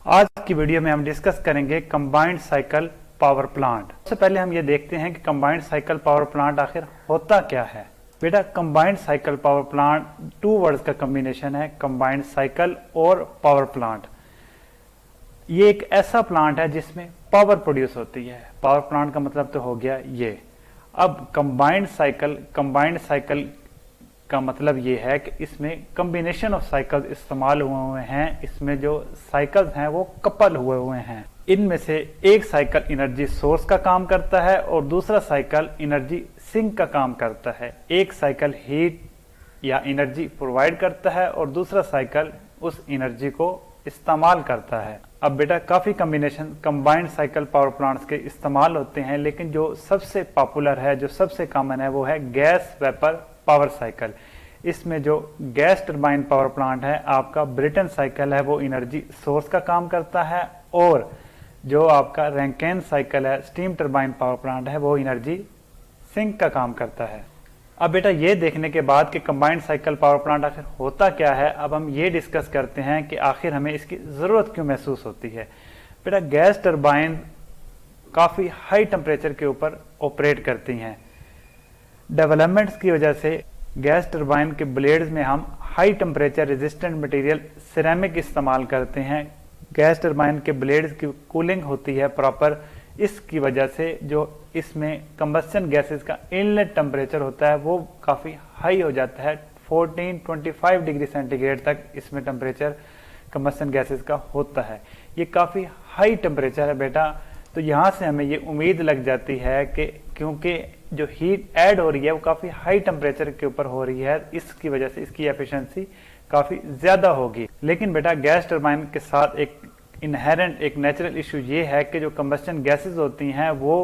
आज की वीडियो में हम डिस्कस करेंगे कंबाइंड साइकिल पावर प्लांट। सबसे पहले हम ये देखते हैं कि कंबाइंड साइकिल पावर प्लांट आखिर होता क्या है। बेटा, combined cycle power plant two words का कॉम्बिनेशन है, कंबाइंड साइकिल और पावर प्लांट। ये एक ऐसा प्लांट है जिसमें पावर प्रोड्यूस होती है। पावर प्लांट का मतलब तो हो गया ये। अब कंबाइंड साइकिल का मतलब ये है कि इसमें कॉम्बिनेशन ऑफ साइकिल्स इस्तेमाल हुए हैं। इसमें जो साइकिल्स हैं वो कपल हुए हैं। इनमें से एक साइकिल एनर्जी सोर्स का काम करता है और दूसरा साइकिल एनर्जी सिंक का काम करता है। एक साइकिल हीट या एनर्जी प्रोवाइड करता है और दूसरा साइकिल उस एनर्जी को इस्तेमाल करता है। अब बेटा, काफ़ी combination combined cycle power plants के इस्तेमाल होते हैं, लेकिन जो सबसे पॉपुलर है, जो सबसे कॉमन है, वो है गैस वेपर पावर साइकिल। इसमें जो गैस टरबाइन पावर प्लांट है आपका ब्रिटन साइकिल है, वो एनर्जी सोर्स का काम करता है, और जो आपका रैंकिन साइकिल है, स्टीम टरबाइन पावर प्लांट है, वो एनर्जी सिंक का काम करता है। अब बेटा, ये देखने के बाद कि कंबाइंड साइकिल पावर प्लांट आखिर होता क्या है, अब हम ये डिस्कस करते हैं कि आखिर हमें इसकी ज़रूरत क्यों महसूस होती है। बेटा, गैस टरबाइन काफ़ी हाई टेम्परेचर के ऊपर ऑपरेट करती हैं। डेवलपमेंट्स की वजह से गैस टरबाइन के ब्लेड्स में हम high temperature resistant material ceramic इस्तेमाल करते हैं। गैस टरबाइन के ब्लेड्स की कूलिंग होती है प्रॉपर, इसकी वजह से जो इसमें कंबस्शन गैसेस का इनलेट टेम्परेचर होता है वो काफ़ी हाई हो जाता है। 14-25 डिग्री सेंटीग्रेड तक इसमें टेम्परेचर कंबस्शन गैसेस का होता है। ये काफ़ी हाई टेम्परेचर है बेटा। तो यहाँ से हमें ये उम्मीद लग जाती है कि क्योंकि जो हीट ऐड हो रही है वो काफ़ी हाई टेम्परेचर के ऊपर हो रही है, इसकी वजह से इसकी एफिशिएंसी काफ़ी ज़्यादा होगी। लेकिन बेटा, गैस टरबाइन के साथ एक इनहेरेंट एक नेचुरल इशू ये है कि जो कंबस्शन गैसेस होती हैं वो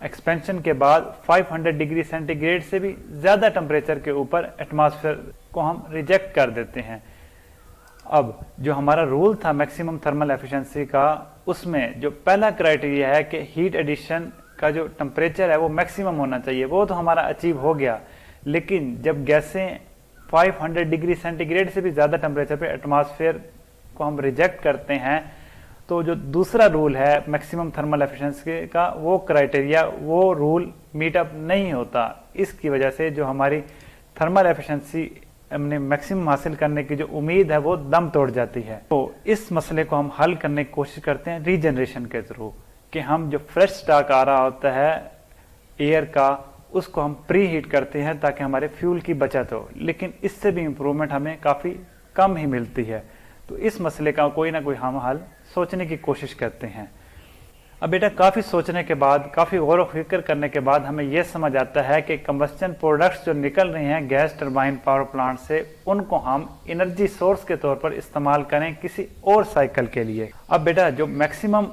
एक्सपेंशन के बाद 500 डिग्री सेंटीग्रेड से भी ज़्यादा टेम्परेचर के ऊपर एटमॉस्फेयर को हम रिजेक्ट कर देते हैं। अब जो हमारा रूल था मैक्सिमम थर्मल एफिशिएंसी का, उसमें जो पहला क्राइटेरिया है कि हीट एडिशन का जो टेम्परेचर है वो मैक्सिमम होना चाहिए, वो तो हमारा अचीव हो गया। लेकिन जब गैसें 500 डिग्री सेंटीग्रेड से भी ज़्यादा टेम्परेचर पे एटमॉस्फेयर को हम रिजेक्ट करते हैं, तो जो दूसरा रूल है मैक्सिमम थर्मल एफिशिएंसी का, वो क्राइटेरिया, वो रूल मीटअप नहीं होता। इसकी वजह से जो हमारी थर्मल एफिशिएंसी हमने मैक्सिमम हासिल करने की जो उम्मीद है वो दम तोड़ जाती है। तो इस मसले को हम हल करने की कोशिश करते हैं रीजनरेशन के थ्रू, कि हम जो फ्रेश स्टॉक आ रहा होता है एयर का, उसको हम प्री हीट करते हैं ताकि हमारे फ्यूल की बचत हो। लेकिन इससे भी इम्प्रूवमेंट हमें काफ़ी कम ही मिलती है। तो इस मसले का कोई ना कोई हम हल सोचने की कोशिश करते हैं। अब बेटा, काफ़ी सोचने के बाद, काफ़ी गौर व फिक्र करने के बाद हमें यह समझ आता है कि कंबस्शन प्रोडक्ट्स जो निकल रहे हैं गैस टरबाइन पावर प्लांट से, उनको हम एनर्जी सोर्स के तौर पर इस्तेमाल करें किसी और साइकिल के लिए। अब बेटा, जो मैक्सिमम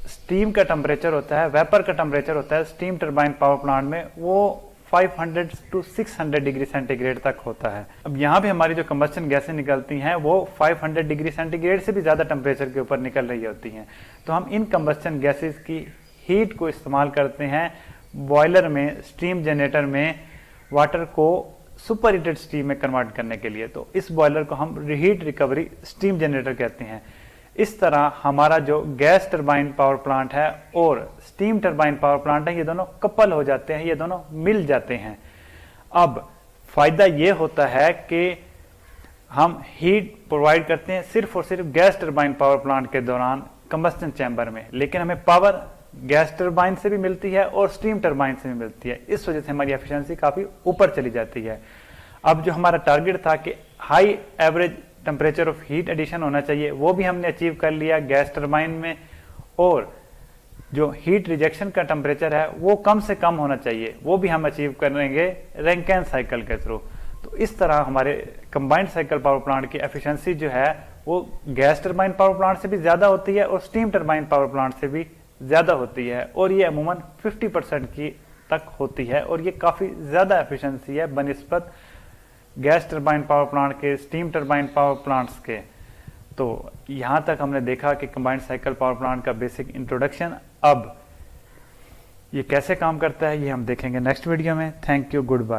स्टीम का टेम्परेचर होता है, वेपर का टेम्परेचर होता है स्टीम टरबाइन पावर प्लांट में, वो 500 to 600 डिग्री सेंटीग्रेड तक होता है। अब यहाँ भी हमारी जो कंबस्शन गैसें निकलती हैं वो 500 डिग्री सेंटीग्रेड से भी ज़्यादा टेम्परेचर के ऊपर निकल रही होती हैं। तो हम इन कंबस्शन गैसेस की हीट को इस्तेमाल करते हैं बॉयलर में, स्टीम जनरेटर में, वाटर को सुपर हीटेड स्टीम में कन्वर्ट करने के लिए। तो इस बॉयलर को हम हीट रिकवरी स्टीम जनरेटर कहते हैं। इस तरह हमारा जो गैस टरबाइन पावर प्लांट है और स्टीम टरबाइन पावर प्लांट है, ये दोनों कपल हो जाते हैं, ये दोनों मिल जाते हैं। अब फायदा ये होता है कि हम हीट प्रोवाइड करते हैं सिर्फ और सिर्फ गैस टरबाइन पावर प्लांट के दौरान कंबस्टन चैम्बर में, लेकिन हमें पावर गैस टरबाइन से भी मिलती है और स्टीम टरबाइन से भी मिलती है। इस वजह से हमारी एफिशिएंसी काफ़ी ऊपर चली जाती है। अब जो हमारा टारगेट था कि high average temperature of heat addition होना चाहिए, वो भी हमने अचीव कर लिया गैस टरबाइन में, और जो हीट रिजेक्शन का टेम्परेचर है वो कम से कम होना चाहिए, वो भी हम अचीव करेंगे रैंकिन साइकिल के थ्रू। तो इस तरह हमारे कंबाइंड साइकिल पावर प्लांट की एफिशिएंसी जो है वो गैस टरबाइन पावर प्लांट से भी ज़्यादा होती है और स्टीम टरबाइन पावर प्लांट से भी ज़्यादा होती है, और ये अमूमन 50% की तक होती है, और ये काफ़ी ज़्यादा एफिशिएंसी है बनिस्बत गैस टरबाइन पावर प्लांट के, स्टीम टरबाइन पावर प्लांट्स के। तो यहाँ तक हमने देखा कि कंबाइंड साइकिल पावर प्लांट का बेसिक इंट्रोडक्शन। अब ये कैसे काम करता है ये हम देखेंगे नेक्स्ट वीडियो में। Thank you, good bye.